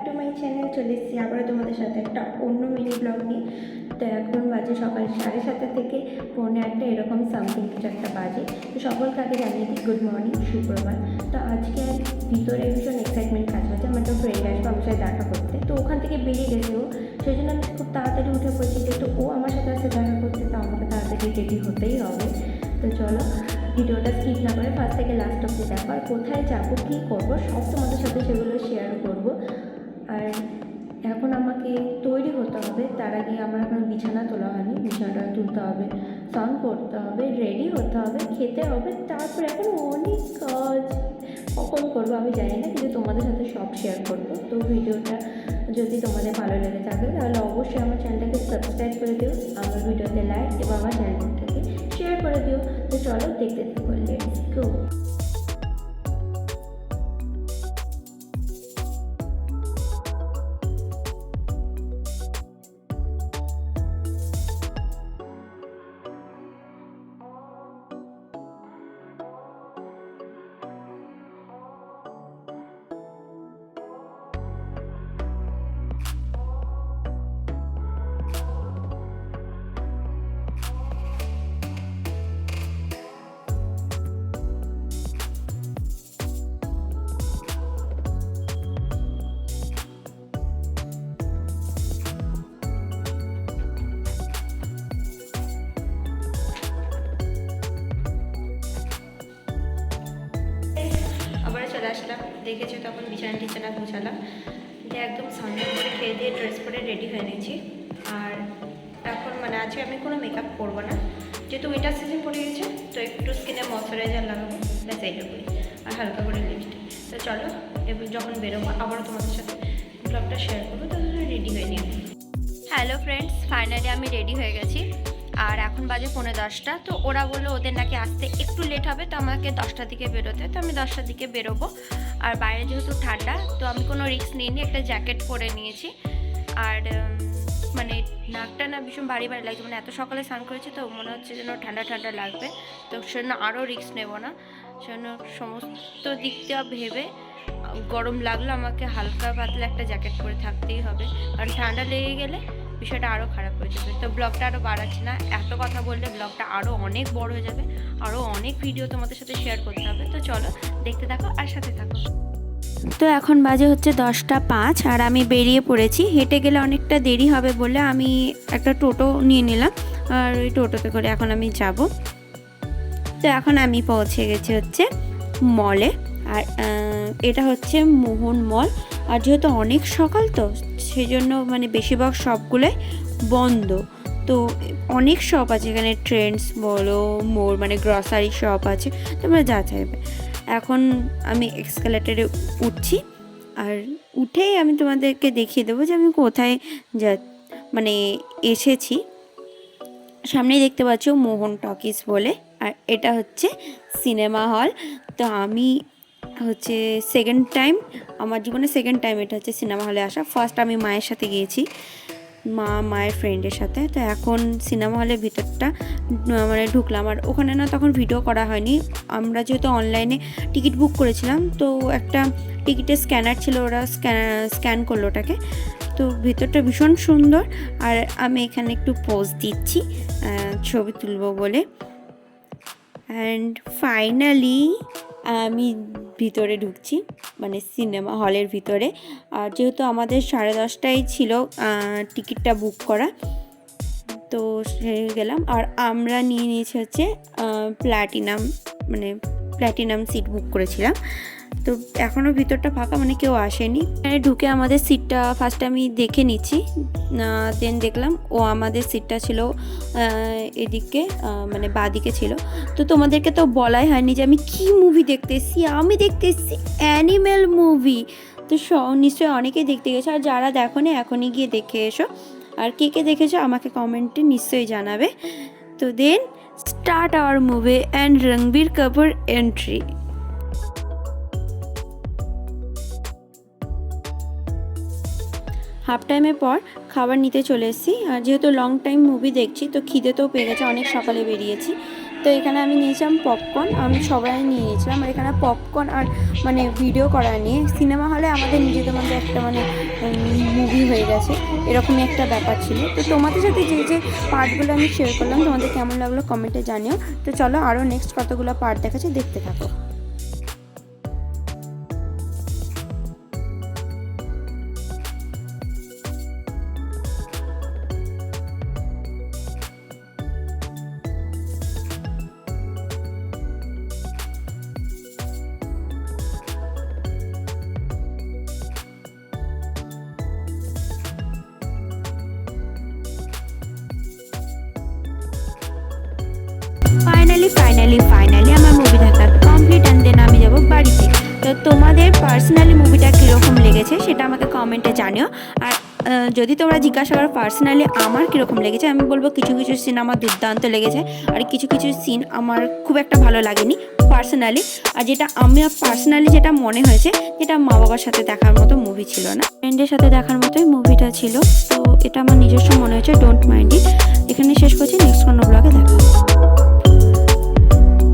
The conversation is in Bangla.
To my channel. চলে এসেছি আবারও তোমাদের সাথে একটা অন্য মিনি ব্লগ নিয়ে। তো এখন বাজে সকাল 7:30 থেকে 8:45 এরকম সামথিং কিছু একটা বাজে। তো সকলকে আগে জানিয়ে দিই গুড মর্নিং, সুপ্রভাত। তো আজকে ভিতরে ভীষণ এক্সাইটমেন্ট কাজ হচ্ছে, আমার তো ফ্রেন্ড আসবে আমার সাথে দেখা করতে। তো ওখান থেকে বেরিয়ে গেছে ও, সেই জন্য আমি খুব তাড়াতাড়ি উঠে পড়ছি, যেহেতু ও আমার সাথে আসতে দেখা করতে, তো আমাকে তাড়াতাড়ি রেডি হতেই হবে। তো চলো ভিডিওটা স্কিপ না করে ফার্স্ট থেকে লাস্ট অবধি দেখো, আর কোথায় যাবো কী করবো সব তোমাদের সাথে সেগুলো শেয়ার করব। আর এখন আমাকে তৈরি হতে হবে, তার আগে আমার এখনো বিছানা তোলা হয়নি, বিছানাটা তুলতে হবে, স্নান করতে হবে, রেডি হতে হবে, খেতে হবে, তারপরে এখন অনেক কাজ কখন করবো আমি জানি না, কিন্তু তোমাদের সাথে সব শেয়ার করবো। তো ভিডিওটা যদি তোমাদের ভালো লেগে থাকে তাহলে অবশ্যই আমার চ্যানেলটাকে সাবস্ক্রাইব করে দিও, আমার ভিডিওতে লাইক এবং আমার চ্যানেলটাকে শেয়ার করে দিও। তো চলো দেখতে থাকো, লেটস গো। আবার চলে আসলাম, দেখেছি তখন বিছানা টিছানা গুছালাম, যে একদম স্নান করে খেয়ে দিয়ে ড্রেস পরে রেডি হয়ে নিয়েছি। আর এখন মানে আজকে আমি কোনো মেকআপ করবো না, যেহেতু উইন্টার সিজন পড়ে গেছে, তো একটু স্কিনে ময়শ্চারাইজার লাগাবো, ব্যাস এইটুকুই, আর হালকা করে লিপস্টিক। তো চলো এবার যখন বেরোবো আবারও তোমাদের সাথে ব্লগটা শেয়ার করবো, তাহলে রেডি হয়ে নিও। হ্যালো ফ্রেন্ডস, ফাইনালি আমি রেডি হয়ে গেছি, আর এখন বাজে 10:45। তো ওরা বললো ওদের নাকি আসতে একটু লেট হবে, তো আমাকে 10টার দিকে বেরোতে, তো আমি 10টার দিকে বেরোবো। আর বাইরে যেহেতু ঠান্ডা, তো আমি কোনো রিস্ক নিইনি, একটা জ্যাকেট পরে নিয়েছি। আর মানে নাকটা না ভীষণ ভারী ভারী লাগছে, মানে এত সকালে স্নান করেছি তো মনে হচ্ছে যেন ঠান্ডা ঠান্ডা লাগবে, তো সেজন্য আরও রিস্ক নেব না, সেজন্য সমস্ত দিকটা ভেবে গরম লাগলো আমাকে হালকা পাতলা একটা জ্যাকেট পরে থাকতেই হবে, কারণ ঠান্ডা লেগে গেলে বিষয়টা আরও খারাপ হয়ে যাবে। তো ব্লগটা আরও বাড়াচ্ছি না, এত কথা বললে ব্লগটা আরও অনেক বড় হয়ে যাবে, আরও অনেক ভিডিও তোমাদের সাথে শেয়ার করতে হবে। তো চলো দেখতে থাকো আর সাথে থাকো। তো এখন বাজে হচ্ছে 10:05, আর আমি বেরিয়ে পড়েছি। হেঁটে গেলে অনেকটা দেরি হবে বলে আমি একটা টোটো নিয়ে নিলাম, আর ওই টোটোতে করে এখন আমি যাব। তো এখন আমি পৌঁছে গেছি হচ্ছে মলে, আর এটা হচ্ছে মোহন মল। আর যেহেতু অনেক সকাল তো সেই জন্য মানে বেশিরভাগ শপগুলোই বন্ধ, তো অনেক শপ আছে এখানে, ট্রেন্ডস বলো, মোর মানে গ্রসারি শপ আছে, তোমরা যা চাইবে। এখন আমি এক্সকালেটারে উঠছি, আর উঠেই আমি তোমাদেরকে দেখিয়ে দেবো যে আমি কোথায় যা মানে এসেছি। সামনেই দেখতে পাচ্ছ মোহন টকিজ বলে, আর এটা হচ্ছে সিনেমা হল। তো আমি হচ্ছে সেকেন্ড টাইম, আমার জীবনে সেকেন্ড টাইম এটা হচ্ছে সিনেমা হলে আসা। ফার্স্ট আমি মায়ের সাথে গিয়েছি, মায়ের ফ্রেন্ডের সাথে। তো এখন সিনেমা হলের ভিতরটা মানে ঢুকলাম, আর ওখানে না তখন ভিডিও করা হয়নি, আমরা যেহেতু অনলাইনে টিকিট বুক করেছিলাম, তো একটা টিকিটের স্ক্যানার ছিল, ওরা স্ক্যান করলো ওটাকে। তো ভিতরটা ভীষণ সুন্দর, আর আমি এখানে একটু পোজ দিচ্ছি ছবি তুলবো বলে। অ্যান্ড ফাইনালি আমি ভিতরে ঢুকছি, মানে সিনেমা হলের ভিতরে। আর যেহেতু আমাদের 10:30টায় ছিল টিকিটটা বুক করা, তো সে গেলাম। আর আমরা নিয়ে নিয়েছি হচ্ছে প্ল্যাটিনাম সিট বুক করেছিলাম। তো এখনও ভিতরটা ফাঁকা, মানে কেউ আসেনি। এখানে ঢুকে আমাদের সিটটা ফার্স্টে আমি দেখে নিচ্ছি, দেন দেখলাম ও আমাদের সিটটা ছিল এদিকে, মানে বাঁদিকে ছিল। তো তোমাদেরকে তো বলাই হয়নি যে আমি কি মুভি দেখতে এসেছি, আমি দেখতে এসেছি অ্যানিম্যাল মুভি। তো নিশ্চয়ই অনেকেই দেখতে গেছো, আর যারা দেখোনি এখনই গিয়ে দেখে এসো। আর কে কে দেখেছো আমাকে কমেন্টে নিশ্চয়ই জানাবে। তো then start our movie and Ranbir Kapoor entry. Half টাইমের পর খাবার নিতে চলে এসেছি, আর যেহেতু লং টাইম মুভি দেখছি তো খিদে তো পেয়ে গেছে, অনেক সকালে বেরিয়েছি। তো এখানে আমি নিয়েছিলাম পপকর্ন, আমি সবাই নিয়ে নিয়েছিলাম। আর এখানে পপকর্ন আর মানে ভিডিও করা নিয়ে সিনেমা হলে আমাদের নিজেদের মধ্যে একটা মানে মুভি হয়ে গেছে, এরকমই একটা ব্যাপার ছিল। তো তোমাদের সাথে যে যে পার্টগুলো আমি শেয়ার করলাম তোমাদের কেমন লাগলো কমেন্টে জানিও। তো চলো আরও নেক্সট কতগুলো পার্ট দেখাচ্ছি, দেখতে থাকো। ফাইনালি আমার মুভি দেখা কমপ্লিট অ্যান্ড দেন আমি যাবো বাড়িতে। তো তোমাদের পার্সোনালি মুভিটা কীরকম লেগেছে সেটা আমাকে কমেন্টে জানিও। আর যদি তোমরা জিজ্ঞাসা করো পার্সোনালি আমার কীরকম লেগেছে, আমি বলবো কিছু কিছু সিন আমার দুর্দান্ত লেগেছে, আর কিছু কিছু সিন আমার খুব একটা ভালো লাগেনি পার্সোনালি। আর যেটা আমি পার্সোনালি যেটা মনে হয়েছে, যেটা মা বাবার সাথে দেখার মতো মুভি ছিল না, ফ্রেন্ডের সাথে দেখার মতোই মুভিটা ছিল। তো এটা আমার নিজস্ব মনে হয়েছে, ডোন্ট মাইন্ড ইট।